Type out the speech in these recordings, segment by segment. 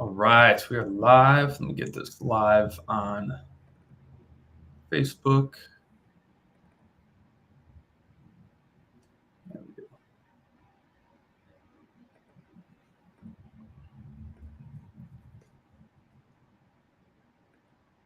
All right, we are live. Let me get this live on Facebook. There we go.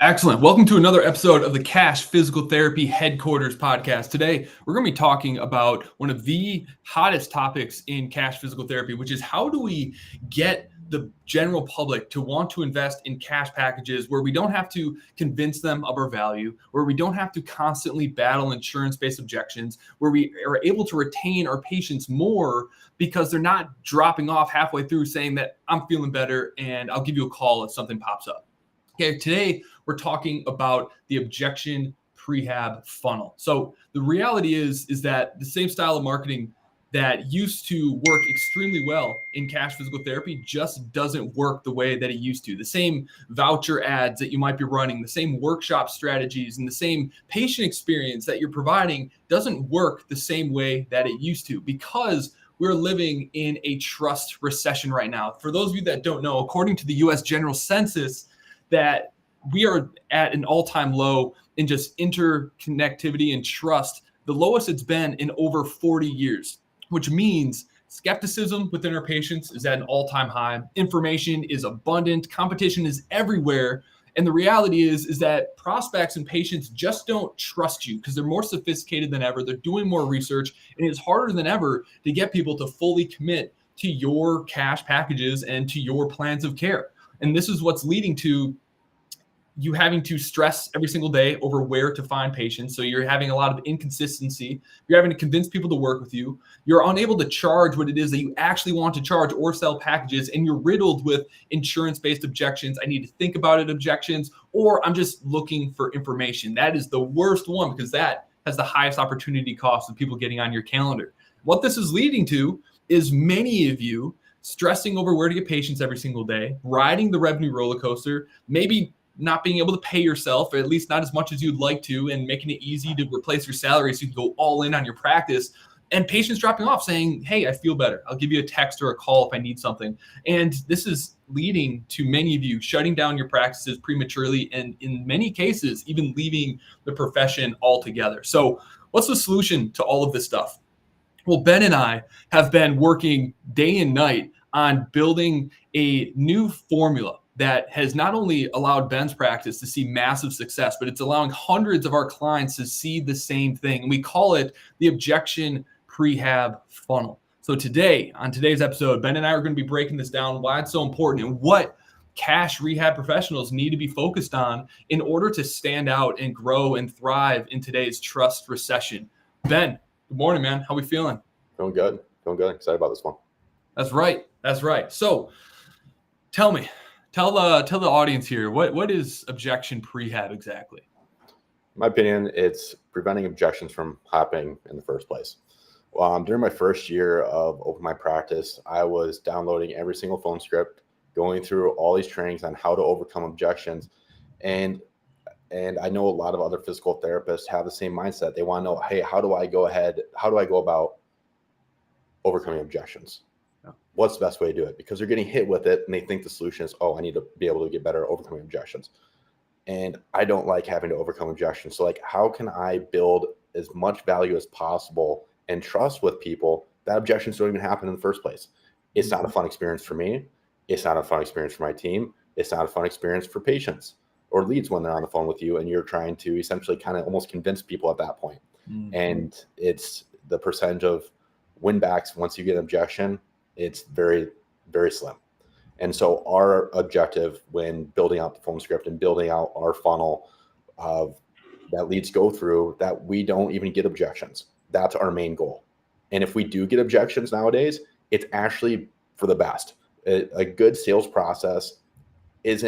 Excellent. Welcome to another episode of the Cash Physical Therapy Headquarters podcast. Today, we're going to be talking about one of the hottest topics in cash physical therapy, which is how do we get the general public to want to invest in cash packages where we don't have to convince them of our value, where we don't have to constantly battle insurance-based objections, where we are able to retain our patients more because they're not dropping off halfway through saying that I'm feeling better and I'll give you a call if something pops up. Okay, today we're talking about the Objection Prehab Funnel. So the reality is that the same style of marketing that used to work extremely well in cash physical therapy just doesn't work the way that it used to. The same voucher ads that you might be running, the same workshop strategies, and the same patient experience that you're providing doesn't work the same way that it used to because we're living in a trust recession right now. For those of you that don't know, according to the US General Census, that we are at an all-time low in just interconnectivity and trust, the lowest it's been in over 40 years, which means skepticism within our patients is at an all-time high. Information is abundant, competition is everywhere, and the reality is that prospects and patients just don't trust you because they're more sophisticated than ever, they're doing more research, and it's harder than ever to get people to fully commit to your cash packages and to your plans of care. And this is what's leading to you having to stress every single day over where to find patients. So you're having a lot of inconsistency. You're having to convince people to work with you. You're unable to charge what it is that you actually want to charge or sell packages. And you're riddled with insurance-based objections. I need to think about it objections, or I'm just looking for information. That is the worst one because that has the highest opportunity cost of people getting on your calendar. What this is leading to is many of you stressing over where to get patients every single day, riding the revenue roller coaster, maybe not being able to pay yourself, or at least not as much as you'd like to, and making it easy to replace your salary so you can go all in on your practice, and patients dropping off saying, hey, I feel better. I'll give you a text or a call if I need something. And this is leading to many of you shutting down your practices prematurely, and in many cases, even leaving the profession altogether. So what's the solution to all of this stuff? Well, Ben and I have been working day and night on building a new formula that has not only allowed Ben's practice to see massive success, but it's allowing hundreds of our clients to see the same thing. And we call it the Objection Prehab Funnel. So today, on today's episode, Ben and I are going to be breaking this down, why it's so important, and what cash rehab professionals need to be focused on in order to stand out and grow and thrive in today's trust recession. Ben, good morning, man. How we feeling? Feeling good. Excited about this one. That's right. So tell me, tell the audience here, what is objection prehab exactly? In my opinion, it's preventing objections from happening in the first place. During my first year of open my practice, I was downloading every single phone script, going through all these trainings on how to overcome objections. And I know a lot of other physical therapists have the same mindset. They want to know, hey, how do I go about overcoming objections? Yeah. What's the best way to do it? Because they're getting hit with it and they think the solution is, I need to be able to get better at overcoming objections. And I don't like having to overcome objections. So how can I build as much value as possible and trust with people that objections don't even happen in the first place? It's not a fun experience for me. It's not a fun experience for my team. It's not a fun experience for patients or leads when they're on the phone with you and you're trying to essentially kind of almost convince people at that point. Mm-hmm. And it's the percentage of win backs once you get an objection, it's very, very slim. And so our objective when building out the phone script and building out our funnel of that leads go through, that we don't even get objections. That's our main goal. And if we do get objections nowadays, it's actually for the best. A good sales process is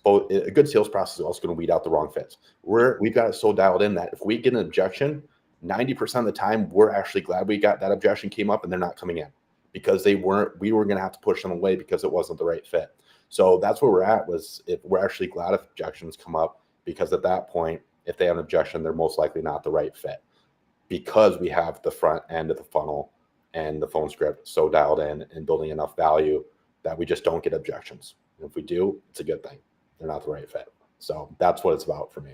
also going to weed out the wrong fits. We've got it so dialed in that if we get an objection, 90% of the time, we're actually glad we got that objection came up and they're not coming in because we were going to have to push them away because it wasn't the right fit. So that's where we're at, was if we're actually glad if objections come up, because at that point, if they have an objection, they're most likely not the right fit, because we have the front end of the funnel and the phone script so dialed in and building enough value that we just don't get objections. And if we do, it's a good thing. They're not the right fit. So that's what it's about for me.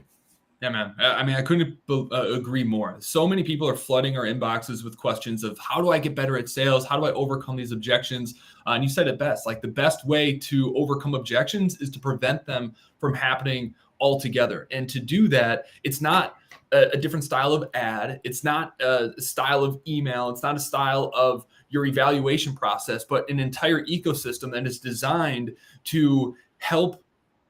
Yeah, man. I mean, I couldn't agree more. So many people are flooding our inboxes with questions of how do I get better at sales? How do I overcome these objections? And you said it best, like the best way to overcome objections is to prevent them from happening altogether. And to do that, it's not a different style of ad. It's not a style of email. It's not a style of your evaluation process, but an entire ecosystem that is designed to help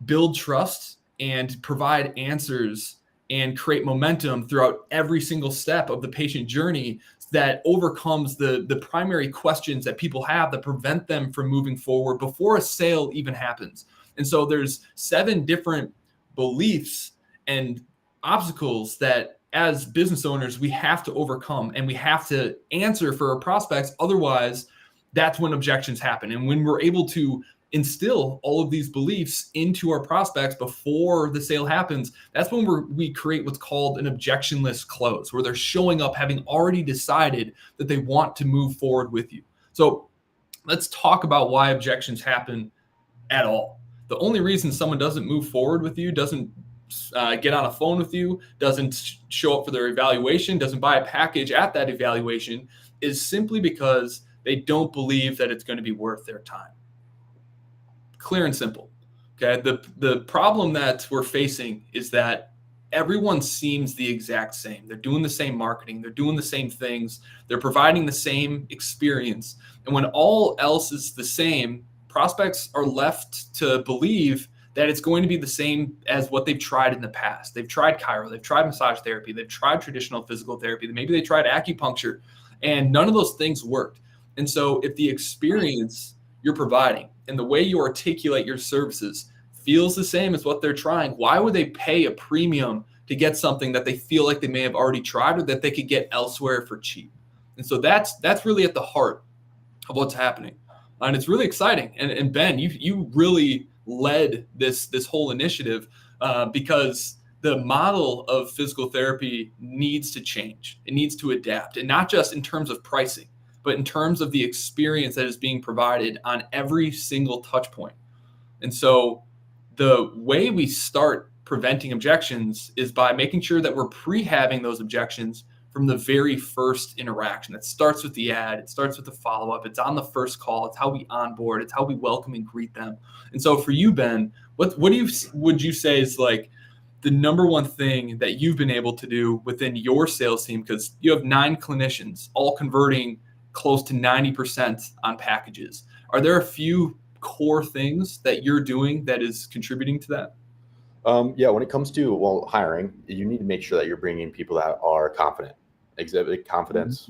build trust and provide answers and create momentum throughout every single step of the patient journey that overcomes the primary questions that people have that prevent them from moving forward before a sale even happens. And so there's 7 different beliefs and obstacles that as business owners we have to overcome and we have to answer for our prospects. Otherwise, that's when objections happen. And when we're able to instill all of these beliefs into our prospects before the sale happens, that's when we create what's called an objectionless close, where they're showing up having already decided that they want to move forward with you. So let's talk about why objections happen at all. The only reason someone doesn't move forward with you, doesn't get on a phone with you, doesn't show up for their evaluation, doesn't buy a package at that evaluation, is simply because they don't believe that it's going to be worth their time. Clear and simple. Okay. The problem that we're facing is that everyone seems the exact same. They're doing the same marketing. They're doing the same things. They're providing the same experience. And when all else is the same, prospects are left to believe that it's going to be the same as what they've tried in the past. They've tried chiro, they've tried massage therapy, they've tried traditional physical therapy, maybe they tried acupuncture, and none of those things worked. And so if the experience you're providing and the way you articulate your services feels the same as what they're trying, why would they pay a premium to get something that they feel like they may have already tried or that they could get elsewhere for cheap? And so that's really at the heart of what's happening. And it's really exciting. And Ben, you really led this whole initiative because the model of physical therapy needs to change. It needs to adapt, and not just in terms of pricing, but in terms of the experience that is being provided on every single touch point. And so the way we start preventing objections is by making sure that we're prehabbing those objections from the very first interaction. It starts with the ad, it starts with the follow-up, it's on the first call, it's how we onboard, it's how we welcome and greet them. And so for you, Ben, what would you say is like the number one thing that you've been able to do within your sales team? Because you have 9 clinicians all converting close to 90% on packages. Are there a few core things that you're doing that is contributing to that? Yeah, when it comes to hiring, you need to make sure that you're bringing people that are confident, exhibit confidence,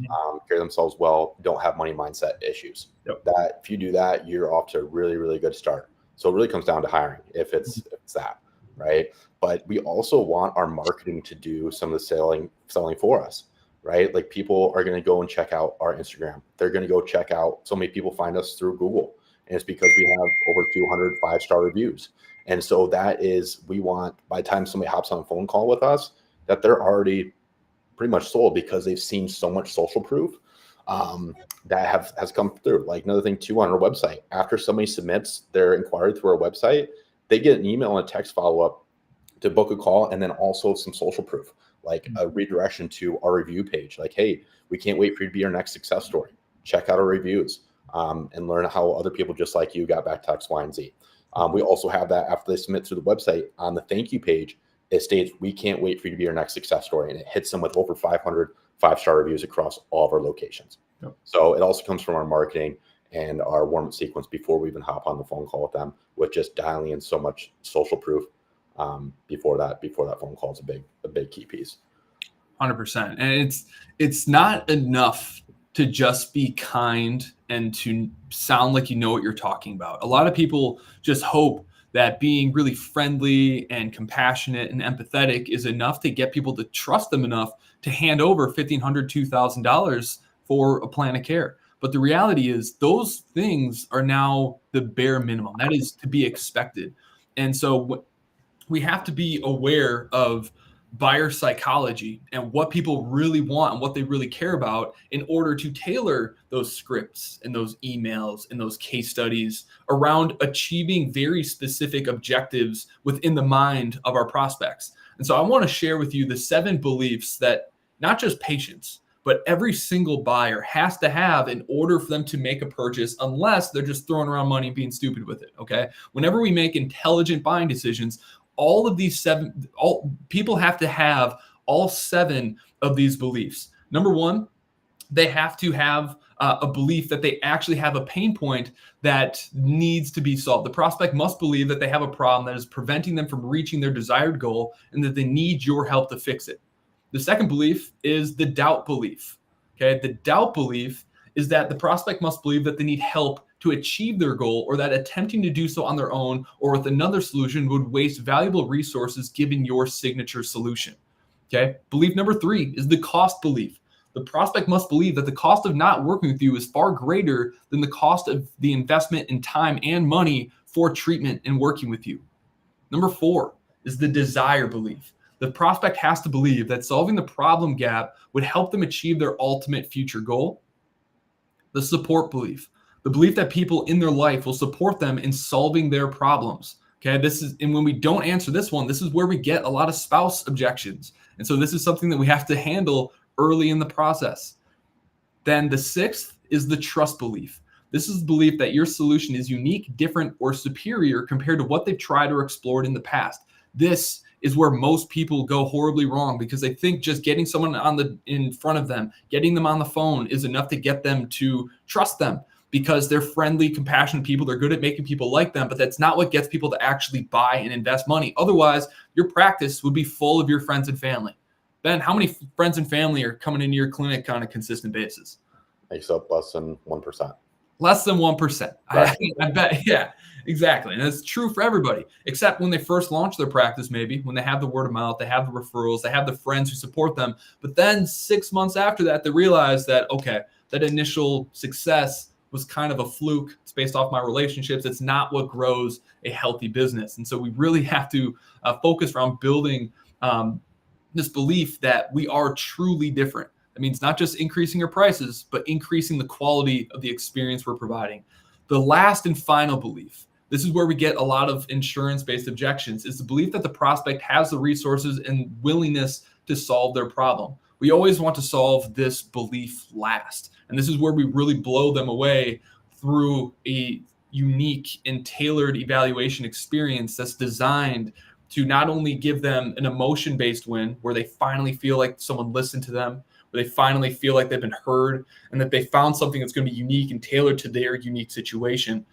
carry themselves well, don't have money mindset issues. Yep. That if you do that, you're off to a really, really good start. So it really comes down to hiring if it's that, right? But we also want our marketing to do some of the selling for us, right? Like people are going to go and check out our Instagram. They're going to go check out. So many people find us through Google, and it's because we have over 200 5-star reviews. And so that is, we want by the time somebody hops on a phone call with us, that they're already pretty much sold because they've seen so much social proof that has come through. Like another thing too, on our website, after somebody submits their inquiry through our website, they get an email and a text follow-up to book a call, and then also some social proof, like a redirection to our review page. Like, hey, we can't wait for you to be our next success story. Check out our reviews and learn how other people just like you got back to X, Y, and Z. We also have that after they submit through the website on the thank you page. It states, we can't wait for you to be our next success story. And it hits them with over 500 5-star reviews across all of our locations. Yep. So it also comes from our marketing and our warm-up sequence before we even hop on the phone call with them, with just dialing in so much social proof before that phone call is a big key piece. 100%. And it's not enough to just be kind and to sound like you know what you're talking about. A lot of people just hope that being really friendly and compassionate and empathetic is enough to get people to trust them enough to hand over $1,500, $2,000 for a plan of care. But the reality is those things are now the bare minimum. That is to be expected. And so we have to be aware of buyer psychology and what people really want and what they really care about in order to tailor those scripts and those emails and those case studies around achieving very specific objectives within the mind of our prospects. And so I want to share with you the 7 beliefs that not just patients, but every single buyer has to have in order for them to make a purchase, unless they're just throwing around money and being stupid with it. Okay. Whenever we make intelligent buying decisions, all of these 7, all people have to have all 7 of these beliefs. Number 1, they have to have a belief that they actually have a pain point that needs to be solved. The prospect must believe that they have a problem that is preventing them from reaching their desired goal and that they need your help to fix it. The second belief is the doubt belief. Okay, the doubt belief is that the prospect must believe that they need help to achieve their goal, or that attempting to do so on their own or with another solution would waste valuable resources given your signature solution. Okay, belief number 3 is the cost belief. The prospect must believe that the cost of not working with you is far greater than the cost of the investment in time and money for treatment and working with you. Number 4 is the desire belief. The prospect has to believe that solving the problem gap would help them achieve their ultimate future goal. The support belief, the belief that people in their life will support them in solving their problems. Okay, and when we don't answer this one, this is where we get a lot of spouse objections. And so this is something that we have to handle early in the process. Then the 6th is the trust belief. This is the belief that your solution is unique, different, or superior compared to what they've tried or explored in the past. This is where most people go horribly wrong, because they think just getting someone in front of them, getting them on the phone is enough to get them to trust them, because they're friendly, compassionate people. They're good at making people like them, but that's not what gets people to actually buy and invest money. Otherwise, your practice would be full of your friends and family. Ben, how many friends and family are coming into your clinic on a consistent basis? Makes up less than 1%. Less than 1%. Right. I bet. Yeah, exactly. And that's true for everybody, except when they first launch their practice, maybe when they have the word of mouth, they have the referrals, they have the friends who support them. But then 6 months after that, they realize that, okay, that initial success was kind of a fluke. It's based off my relationships. It's not what grows a healthy business. And so we really have to focus around building this belief that we are truly different. That means not just increasing our prices, but increasing the quality of the experience we're providing. The last and final belief, this is where we get a lot of insurance-based objections, is the belief that the prospect has the resources and willingness to solve their problem. We always want to solve this belief last. And this is where we really blow them away through a unique and tailored evaluation experience that's designed to not only give them an emotion-based win where they finally feel like someone listened to them, where they finally feel like they've been heard, and that they found something that's going to be unique and tailored to their unique situation,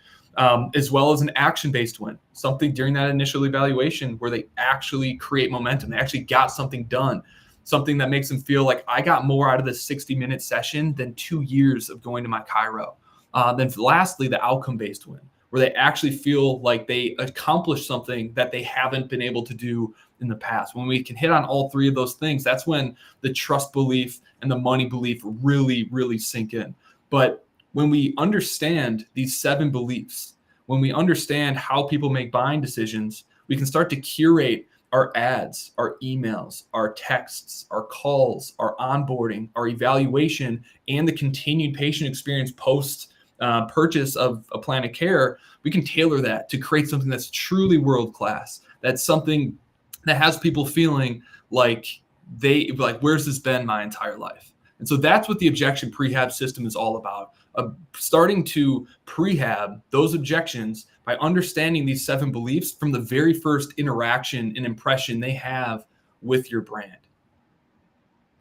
as well as an action-based win, something during that initial evaluation where they actually create momentum. They actually got something done, something that makes them feel like I got more out of this 60-minute session than 2 years of going to my chiro. Then lastly, the outcome-based win, where they actually feel like they accomplished something that they haven't been able to do in the past. When we can hit on all 3 of those things, that's when the trust belief and the money belief really, really sink in. But when we understand these 7 beliefs, when we understand how people make buying decisions, we can start to curate our ads, our emails, our texts, our calls, our onboarding, our evaluation, and the continued patient experience post purchase of a plan of care. We can tailor that to create something that's truly world-class. That's something that has people feeling like where's this been my entire life? And so that's what the objection prehab system is all about. Starting to prehab those objections by understanding these 7 beliefs from the very first interaction and impression they have with your brand.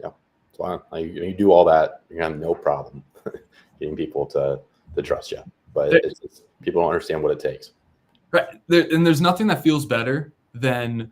Yeah. So you do all that, you're gonna have no problem getting people to trust you. But it's people don't understand what it takes. Right. And there's nothing that feels better than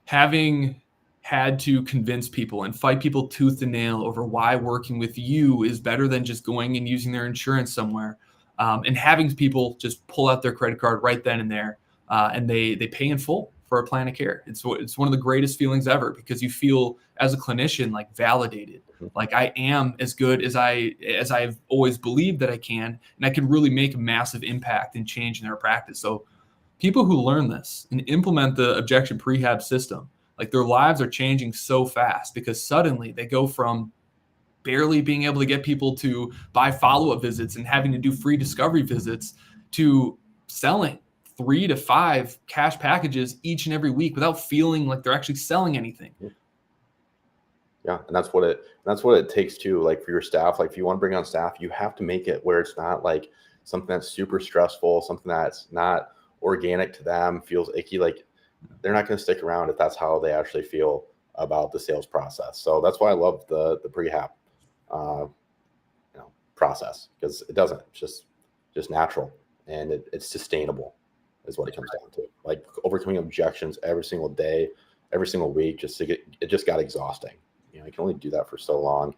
having had to convince people and fight people tooth and nail over why working with you is better than just going and using their insurance somewhere, and having people just pull out their credit card right then and there, and they pay in full for a plan of care. It's one of the greatest feelings ever, because you feel as a clinician like validated, like I am as good as I've always believed that I can, and I can really make a massive impact and change in their practice. So people who learn this and implement the objection prehab system, Like their lives are changing so fast because suddenly they go from barely being able to get people to buy follow-up visits and having to do free discovery visits to selling 3 to 5 cash packages each and every week without feeling like they're actually selling anything. Yeah, and that's what it takes too. Like for your staff, like if you want to bring on staff, you have to make it where it's not like something that's super stressful, something that's not organic to them, feels icky. Like they're not going to stick around if that's how they actually feel about the sales process. So that's why I love the prehab process, because it doesn't. It's just natural, and it's sustainable is what it comes down to. Like overcoming objections every single day, every single week, it just got exhausting. I can only do that for so long.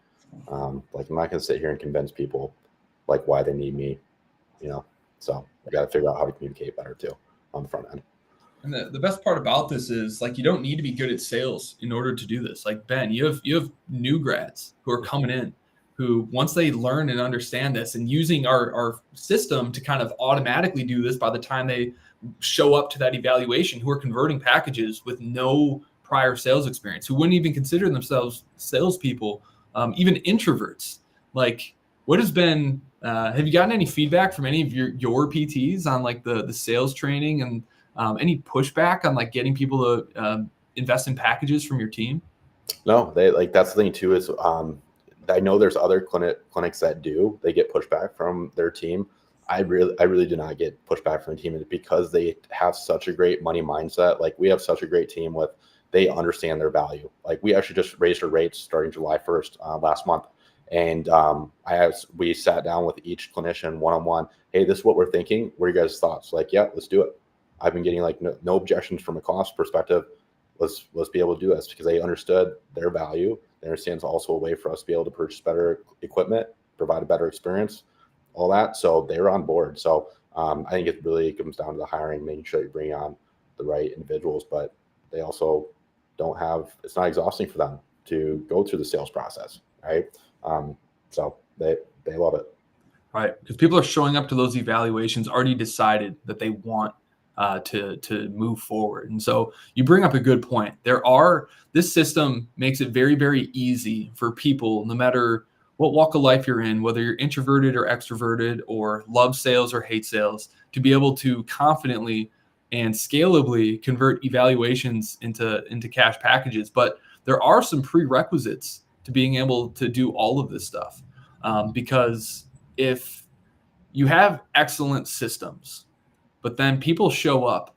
Like I'm not going to sit here and convince people like why they need me, so I got to figure out how to communicate better too on the front end. And the best part about this is like you don't need to be good at sales in order to do this. Like Ben, you have new grads who are coming in who, once they learn and understand this and using our system to kind of automatically do this by the time they show up to that evaluation, who are converting packages with no prior sales experience, who wouldn't even consider themselves salespeople, even introverts. Like, what has been? Have you gotten any feedback from any of your PTs on like the sales training and any pushback on like getting people to invest in packages from your team? No, that's the thing too. Is I know there's other clinics that do. They get pushback from their team. I really do not get pushback from the team because they have such a great money mindset. Like we have such a great team they understand their value. Like we actually just raised our rates starting July 1st last month. And we sat down with each clinician one-on-one. Hey, this is what we're thinking. What are your guys' thoughts? Like, yeah, let's do it. I've been getting like no objections from a cost perspective. Let's be able to do this because they understood their value. They understand it's also a way for us to be able to purchase better equipment, provide a better experience, all that. So they were on board. So I think it really comes down to the hiring, making sure you bring on the right individuals, but they also it's not exhausting for them to go through the sales process, right? So they love it. Right, because people are showing up to those evaluations already decided that they want to move forward. And so you bring up a good point. This system makes it very, very easy for people, no matter what walk of life you're in, whether you're introverted or extroverted or love sales or hate sales, to be able to confidently and scalably convert evaluations into cash packages. But there are some prerequisites to being able to do all of this stuff. Because if you have excellent systems, but then people show up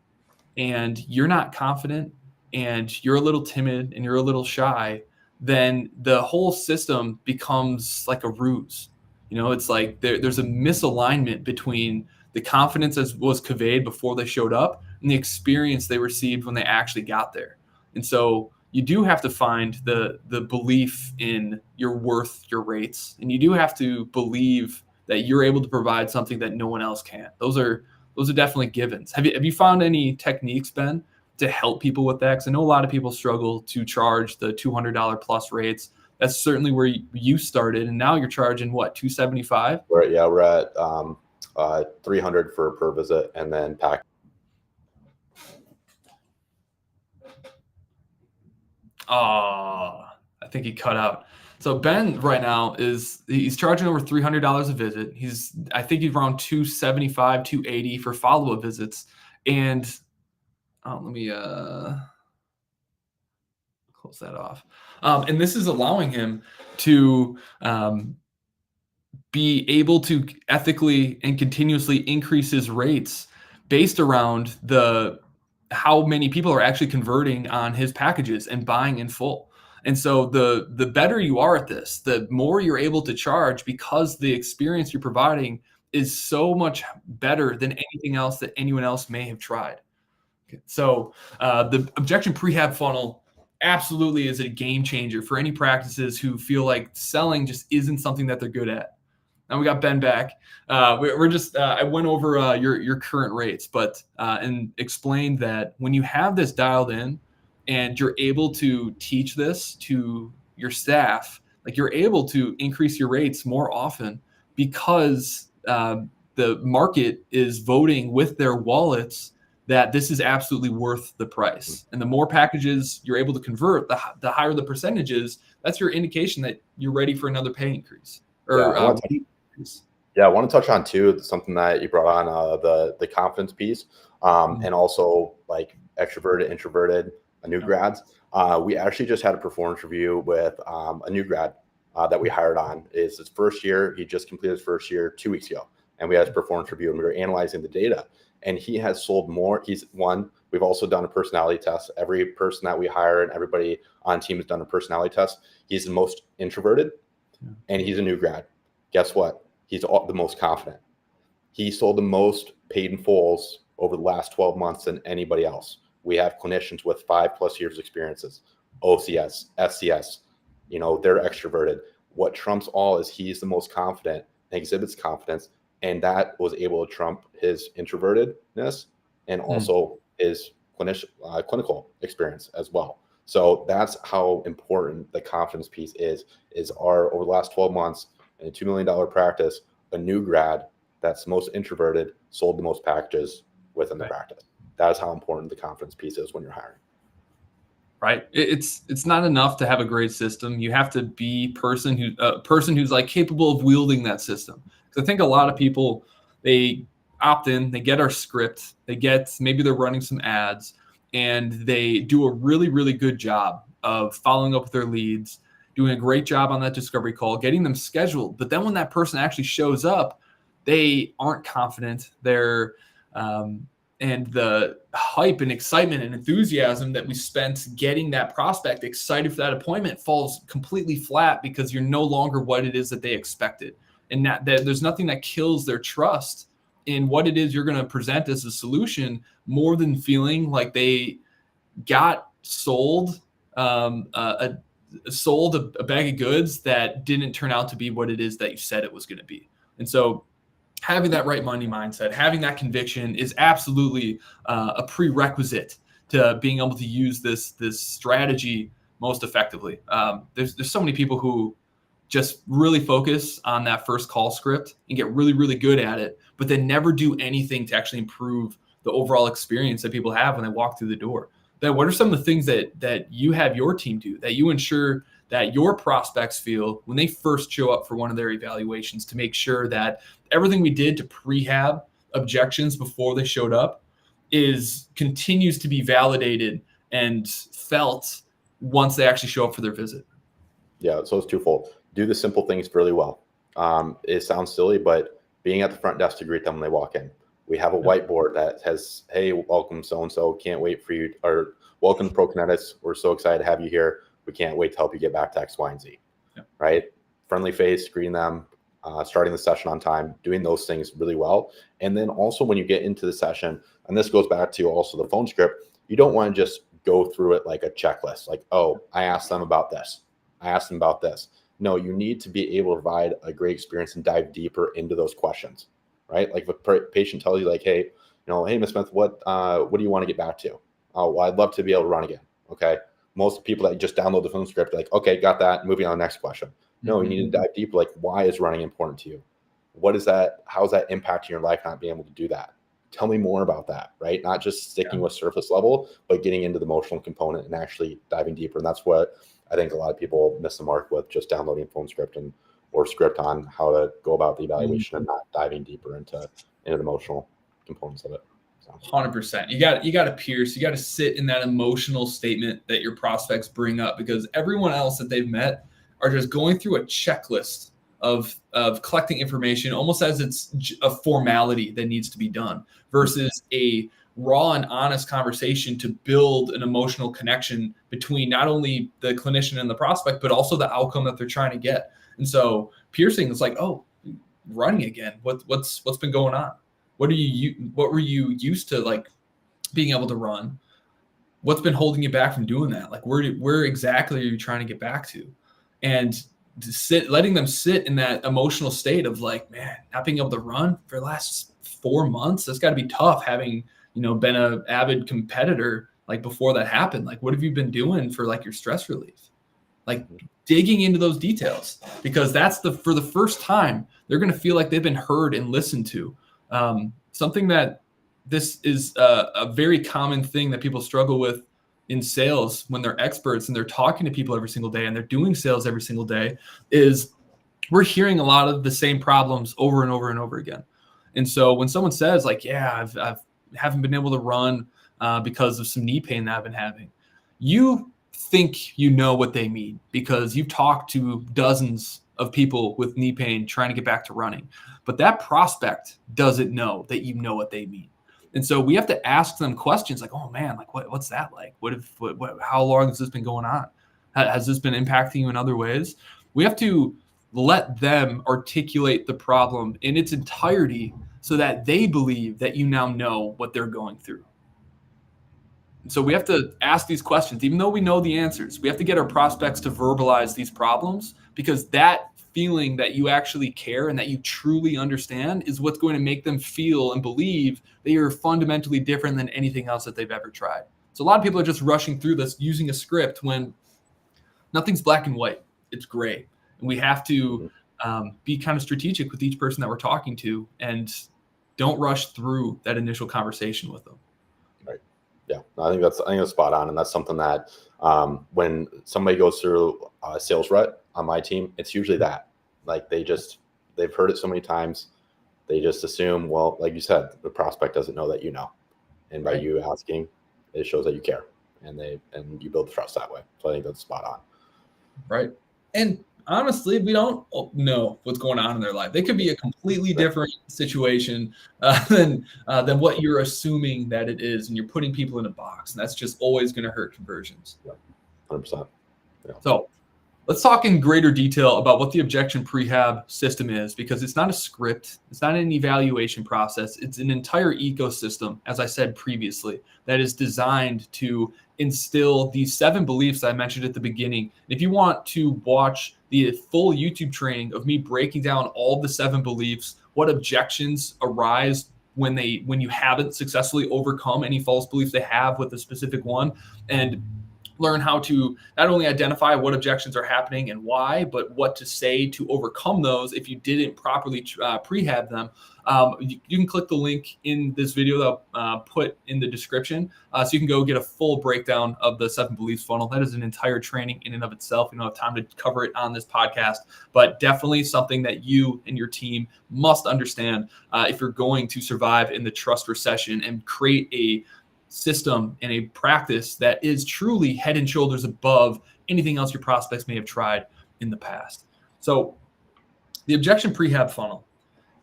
and you're not confident and you're a little timid and you're a little shy, then the whole system becomes like a ruse. It's like there's a misalignment between the confidence as was conveyed before they showed up and the experience they received when they actually got there. And so you do have to find the belief in your worth, your rates, and you do have to believe that you're able to provide something that no one else can. Those are definitely givens. Have you found any techniques, Ben, to help people with that? Because I know a lot of people struggle to charge the $200 plus rates. That's certainly where you started, and now you're charging what, $275? We're at $300 per visit, and then pack. I think he cut out. So Ben right now he's charging over $300 a visit. I think he's around $275, $280 for follow-up visits. And let me close that off. And this is allowing him to be able to ethically and continuously increase his rates based around how many people are actually converting on his packages and buying in full. And so the better you are at this, the more you're able to charge, because the experience you're providing is so much better than anything else that anyone else may have tried. Okay. So the Objection Prehab Funnel absolutely is a game changer for any practices who feel like selling just isn't something that they're good at. Now we got Ben back. We're just I went over your current rates, but and explained that when you have this dialed in and you're able to teach this to your staff, like you're able to increase your rates more often because the market is voting with their wallets that this is absolutely worth the price. And the more packages you're able to convert, the higher the percentages. That's your indication that you're ready for another pay increase or increase. Yeah, I want to touch on too something that you brought on, the confidence piece, and also like extroverted, introverted, new grads. We actually just had a performance review with a new grad that we hired on. It's his first year. He just completed his first year 2 weeks ago, and we had his performance review, and we were analyzing the data. And he has sold more. We've also done a personality test. Every person that we hire and everybody on team has done a personality test. He's the most introverted, and he's a new grad. Guess what? He's the most confident. He sold the most paid in fulls over the last 12 months than anybody else. We have clinicians with 5+ years experiences, OCS, SCS, they're extroverted. What trumps all is he's the most confident and exhibits confidence. And that was able to trump his introvertedness and also his clinical experience as well. So that's how important the confidence piece is over the last 12 months in a $2 million practice, a new grad that's most introverted sold the most packages within the practice. That is how important the confidence piece is when you're hiring. Right. It's not enough to have a great system. You have to be a person who's like capable of wielding that system. I think a lot of people, they opt in, they get our script, maybe they're running some ads, and they do a really, really good job of following up with their leads, doing a great job on that discovery call, getting them scheduled. But then when that person actually shows up, they aren't confident. And the hype and excitement and enthusiasm that we spent getting that prospect excited for that appointment falls completely flat because you're no longer what it is that they expected. And that there's nothing that kills their trust in what it is you're going to present as a solution more than feeling like they got sold a bag of goods that didn't turn out to be what it is that you said it was going to be. And so having that right money mindset, having that conviction is absolutely a prerequisite to being able to use this strategy most effectively. There's so many people who just really focus on that first call script and get really, really good at it, but then never do anything to actually improve the overall experience that people have when they walk through the door. Then what are some of the things that you have your team do, that you ensure that your prospects feel when they first show up for one of their evaluations, to make sure that everything we did to prehab objections before they showed up continues to be validated and felt once they actually show up for their visit? Yeah, so it's twofold. Do the simple things really well. It sounds silly, but being at the front desk to greet them when they walk in. We have a whiteboard that has, hey, welcome so-and-so, can't wait for you, or welcome to ProKinetics. We're so excited to have you here. We can't wait to help you get back to X, Y, and Z, right? Friendly face, greeting them, starting the session on time, doing those things really well. And then also when you get into the session, and this goes back to also the phone script, you don't want to just go through it like a checklist, like, oh, I asked them about this. I asked them about this. No, you need to be able to provide a great experience and dive deeper into those questions, right? Like if a patient tells you like, hey, hey, Ms. Smith, what do you want to get back to? Oh, well, I'd love to be able to run again. Okay. Most people that just download the phone script are like, okay, got that. Moving on to the next question. No, you need to dive deeper. Like, why is running important to you? What is that? How's that impacting your life not being able to do that? Tell me more about that, right? Not just sticking with surface level, but getting into the emotional component and actually diving deeper. And that's what I think a lot of people miss the mark with, just downloading phone script or script on how to go about the evaluation and not diving deeper into the emotional components of it. 100%. You got to pierce. You got to sit in that emotional statement that your prospects bring up, because everyone else that they've met are just going through a checklist of collecting information, almost as it's a formality that needs to be done, versus a raw and honest conversation to build an emotional connection between not only the clinician and the prospect, but also the outcome that they're trying to get. And so piercing is like, oh, running again. What's been going on? What were you used to, like, being able to run? What's been holding you back from doing that? Like, where exactly are you trying to get back to? And letting them sit in that emotional state of like, man, not being able to run for the last 4 months, that's got to be tough, having, been an avid competitor like before that happened. Like, what have you been doing for like your stress relief? Like, digging into those details, because that's for the first time they're going to feel like they've been heard and listened to. Something that this is a very common thing that people struggle with in sales when they're experts and they're talking to people every single day and they're doing sales every single day, is we're hearing a lot of the same problems over and over and over again. And so when someone says like, yeah, I've haven't been able to run because of some knee pain that I've been having, you think you know what they mean because you've talked to dozens of people with knee pain trying to get back to running. But that prospect doesn't know that you know what they mean. And so we have to ask them questions like, oh man, like what's that like? How long has this been going on? Has this been impacting you in other ways? We have to let them articulate the problem in its entirety so that they believe that you now know what they're going through. So we have to ask these questions, even though we know the answers. We have to get our prospects to verbalize these problems, because that feeling that you actually care and that you truly understand is what's going to make them feel and believe that you're fundamentally different than anything else that they've ever tried. So a lot of people are just rushing through this using a script when nothing's black and white. It's gray. And we have to be kind of strategic with each person that we're talking to and don't rush through that initial conversation with them. Right. Yeah, I think that's spot on. And that's something that when somebody goes through a sales rut on my team, it's usually that, like, they've heard it so many times. They just assume, well, like you said, the prospect doesn't know that you know. And by you asking, it shows that you care, and you build the trust that way. So I think that's spot on. Right. And honestly, we don't know what's going on in their life. They could be a completely different situation than what you're assuming that it is, and you're putting people in a box, and that's just always going to hurt conversions. Yeah, 100%. Yeah. So let's talk in greater detail about what the objection prehab system is, because it's not a script. It's not an evaluation process. It's an entire ecosystem, as I said previously, that is designed to instill these 7 beliefs I mentioned at the beginning. If you want to watch the full YouTube training of me breaking down all the 7 beliefs, what objections arise when you haven't successfully overcome any false beliefs they have with a specific one, and learn how to not only identify what objections are happening and why, but what to say to overcome those if you didn't properly prehab them. You can click the link in this video that I'll put in the description, so you can go get a full breakdown of the 7 beliefs funnel. That is an entire training in and of itself. We don't have time to cover it on this podcast, but definitely something that you and your team must understand if you're going to survive in the trust recession and create a system and a practice that is truly head and shoulders above anything else your prospects may have tried in the past. So the objection prehab funnel,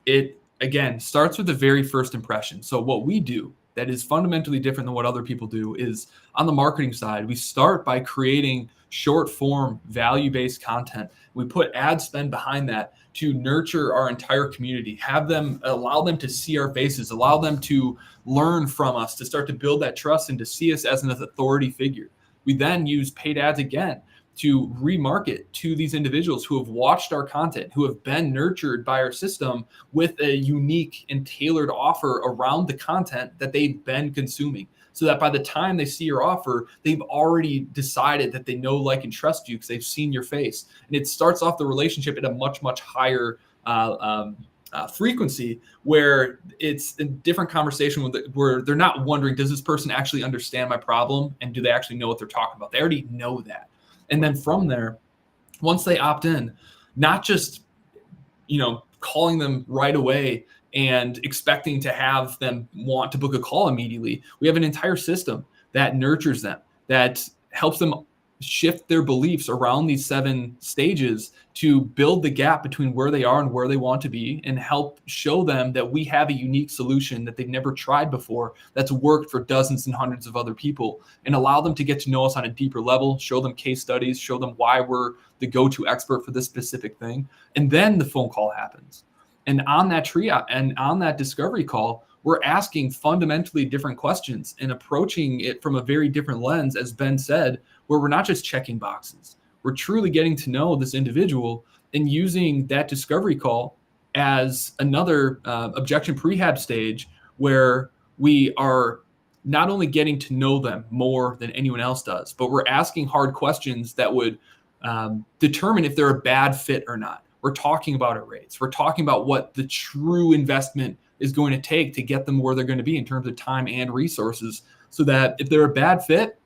it again starts with the very first impression. So what we do that is fundamentally different than what other people do is, on the marketing side, we start by creating short form value-based content. We put ad spend behind that to nurture our entire community, allow them to see our faces, allow them to learn from us, to start to build that trust and to see us as an authority figure. We then use paid ads again to remarket to these individuals who have watched our content, who have been nurtured by our system with a unique and tailored offer around the content that they've been consuming, so that by the time they see your offer, they've already decided that they know, like, and trust you because they've seen your face. And it starts off the relationship at a much, much higher frequency, where it's a different conversation where they're not wondering, does this person actually understand my problem? And do they actually know what they're talking about? They already know that. And then from there, once they opt in, not just, calling them right away and expecting to have them want to book a call immediately. We have an entire system that nurtures them, that helps them shift their beliefs around these 7 stages to build the gap between where they are and where they want to be, and help show them that we have a unique solution that they've never tried before, that's worked for dozens and hundreds of other people, and allow them to get to know us on a deeper level, show them case studies, show them why we're the go-to expert for this specific thing. And then the phone call happens. And on that triage and on that discovery call, we're asking fundamentally different questions and approaching it from a very different lens, as Ben said, where we're not just checking boxes. We're truly getting to know this individual and using that discovery call as another objection prehab stage, where we are not only getting to know them more than anyone else does, but we're asking hard questions that would determine if they're a bad fit or not. We're talking about our rates. We're talking about what the true investment is going to take to get them where they're going to be in terms of time and resources, so that if they're a bad fit,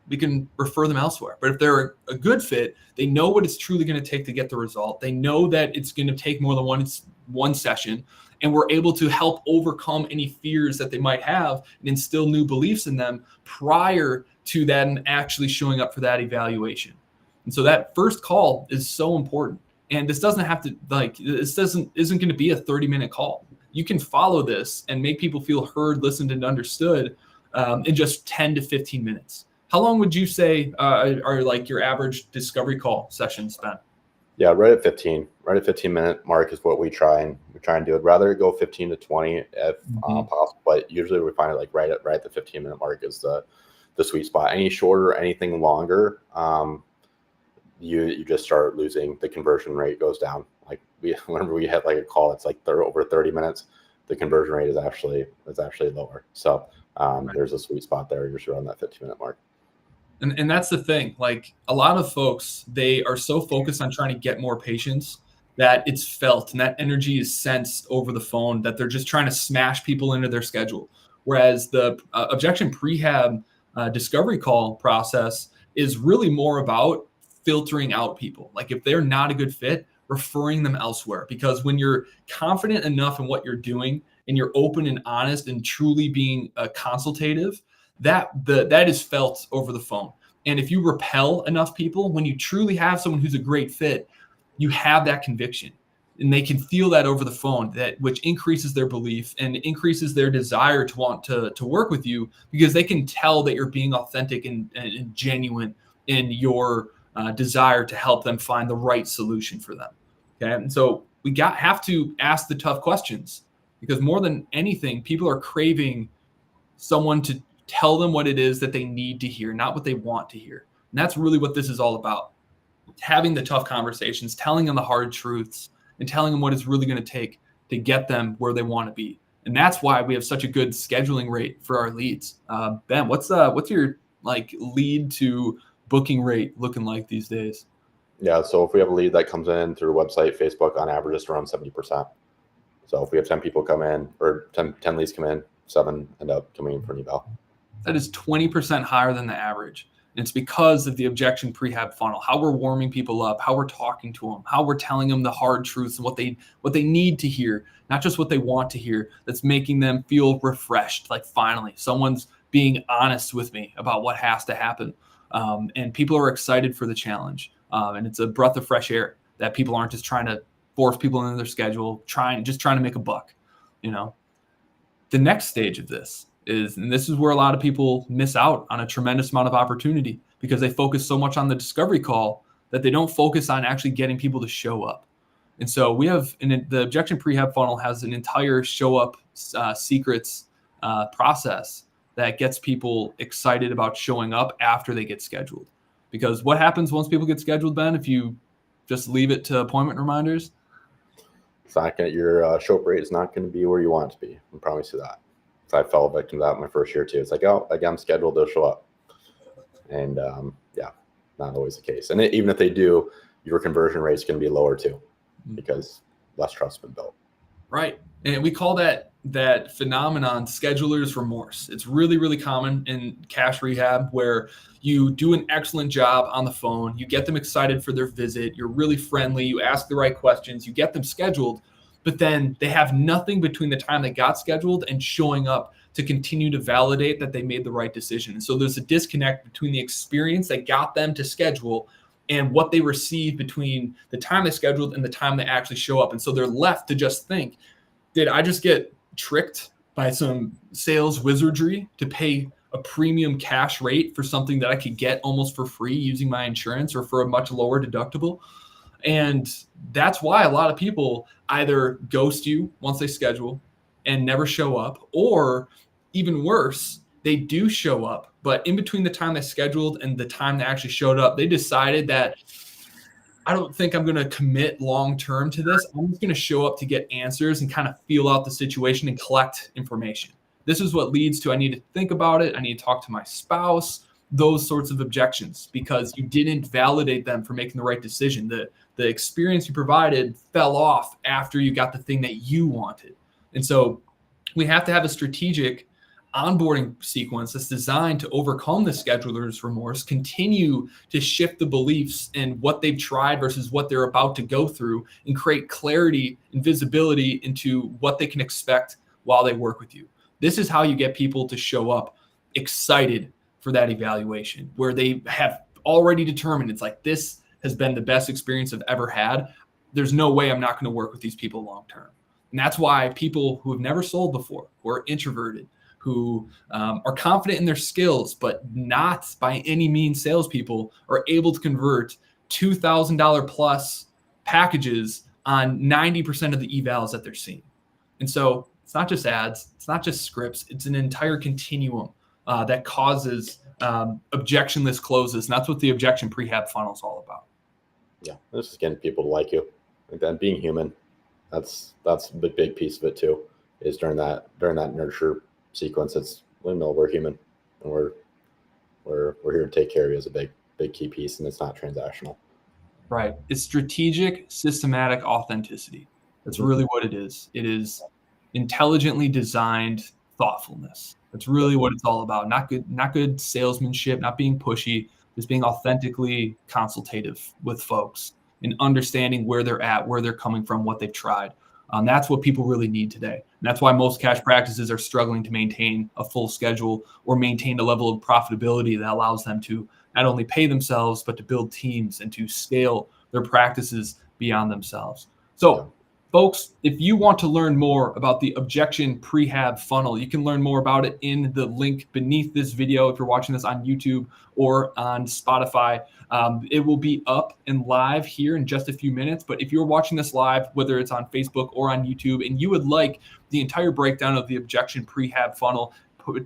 we can refer them elsewhere. But if they're a good fit, they know what it's truly going to take to get the result. They know that it's going to take more than one session, and we're able to help overcome any fears that they might have and instill new beliefs in them prior to them actually showing up for that evaluation. And so that first call is so important. And this doesn't have to isn't going to be a 30-minute call. You can follow this and make people feel heard, listened, and understood in just 10 to 15 minutes. How long would you say are like your average discovery call sessions spent? Yeah, right at 15-minute mark is what we try and do. I'd rather go 15 to 20 if possible, but usually we find it like right at the 15-minute mark is the sweet spot. Any shorter, anything longer, you just start losing. The conversion rate goes down. Like whenever we hit like a call that's like over 30 minutes, the conversion rate is actually lower. So there's a sweet spot there, usually around that 15-minute mark. And that's the thing. Like a lot of folks, they are so focused on trying to get more patients that it's felt and that energy is sensed over the phone that they're just trying to smash people into their schedule. Whereas the objection prehab discovery call process is really more about filtering out people. Like if they're not a good fit, referring them elsewhere. Because when you're confident enough in what you're doing and you're open and honest and truly being consultative, that is felt over the phone. And if you repel enough people, when you truly have someone who's a great fit, you have that conviction and they can feel that over the phone, which increases their belief and increases their desire to want to work with you, because they can tell that you're being authentic and genuine in your desire to help them find the right solution for them. Okay. And so we have to ask the tough questions, because more than anything, people are craving someone to tell them what it is that they need to hear, not what they want to hear. And that's really what this is all about. Having the tough conversations, telling them the hard truths, and telling them what it's really going to take to get them where they want to be. And that's why we have such a good scheduling rate for our leads. Ben, what's your like lead to booking rate looking like these days? Yeah, so if we have a lead that comes in through website, Facebook, on average, it's around 70%. So if we have 10 people come in, or 10 leads come in, 7 end up coming in for an eval. That is 20% higher than the average. And it's because of the objection prehab funnel, how we're warming people up, how we're talking to them, how we're telling them the hard truths and what they need to hear, not just what they want to hear, that's making them feel refreshed. Like finally, someone's being honest with me about what has to happen. And people are excited for the challenge. And it's a breath of fresh air that people aren't just trying to force people into their schedule, just trying to make a buck. The next stage of this is, and this is where a lot of people miss out on a tremendous amount of opportunity, because they focus so much on the discovery call that they don't focus on actually getting people to show up. And so we have, the objection prehab funnel has an entire show up secrets process that gets people excited about showing up after they get scheduled. Because what happens once people get scheduled, Ben, if you just leave it to appointment reminders? Your show up rate is not going to be where you want it to be. I promise you that. So I fell victim to that my first year too. It's like, oh, again, I'm scheduled, they'll show up. And not always the case. And even if they do, your conversion rate is going to be lower too, because less trust has been built. Right. And we call that phenomenon scheduler's remorse. It's really, really common in cash rehab, where you do an excellent job on the phone. You get them excited for their visit. You're really friendly. You ask the right questions. You get them scheduled. But then they have nothing between the time they got scheduled and showing up to continue to validate that they made the right decision. And so there's a disconnect between the experience that got them to schedule and what they received between the time they scheduled and the time they actually show up. And so they're left to just think, did I just get tricked by some sales wizardry to pay a premium cash rate for something that I could get almost for free using my insurance or for a much lower deductible? And that's why a lot of people either ghost you once they schedule and never show up, or even worse, they do show up, but in between the time they scheduled and the time they actually showed up, they decided that I don't think I'm going to commit long-term to this. I'm just going to show up to get answers and kind of feel out the situation and collect information. This is what leads to, I need to think about it. I need to talk to my spouse, those sorts of objections, because you didn't validate them for making the right decision. The experience you provided fell off after you got the thing that you wanted. And so we have to have a strategic onboarding sequence that's designed to overcome the scheduler's remorse, continue to shift the beliefs and what they've tried versus what they're about to go through, and create clarity and visibility into what they can expect while they work with you. This is how you get people to show up excited for that evaluation, where they have already determined it's like, this has been the best experience I've ever had. There's no way I'm not going to work with these people long term. And that's why people who have never sold before, who are introverted, who are confident in their skills, but not by any means salespeople, are able to convert $2,000 plus packages on 90% of the evals that they're seeing. And so it's not just ads, it's not just scripts, it's an entire continuum that causes objectionless closes. And that's what the objection prehab funnel is all about. Yeah, this is getting people to like you, and then being human. That's the big piece of it too. Is during that nurture sequence, it's we're human, and we're here to take care of you as a big key piece, and it's not transactional. Right. It's strategic, systematic authenticity. That's really what it is. It is intelligently designed thoughtfulness. That's really what it's all about. Not good salesmanship, not being pushy, just being authentically consultative with folks and understanding where they're at, where they're coming from, what they've tried. That's what people really need today. And that's why most cash practices are struggling to maintain a full schedule or maintain a level of profitability that allows them to not only pay themselves, but to build teams and to scale their practices beyond themselves. So, folks, if you want to learn more about the objection prehab funnel, you can learn more about it in the link beneath this video if you're watching this on YouTube or on Spotify. It will be up and live here in just a few minutes. But if you're watching this live, whether it's on Facebook or on YouTube, and you would like the entire breakdown of the objection prehab funnel,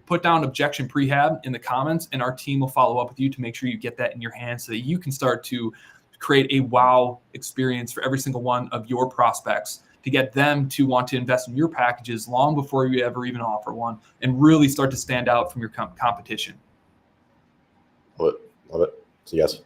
put down objection prehab in the comments, and our team will follow up with you to make sure you get that in your hands so that you can start to create a wow experience for every single one of your prospects to get them to want to invest in your packages long before you ever even offer one, and really start to stand out from your competition. Love it. See you guys.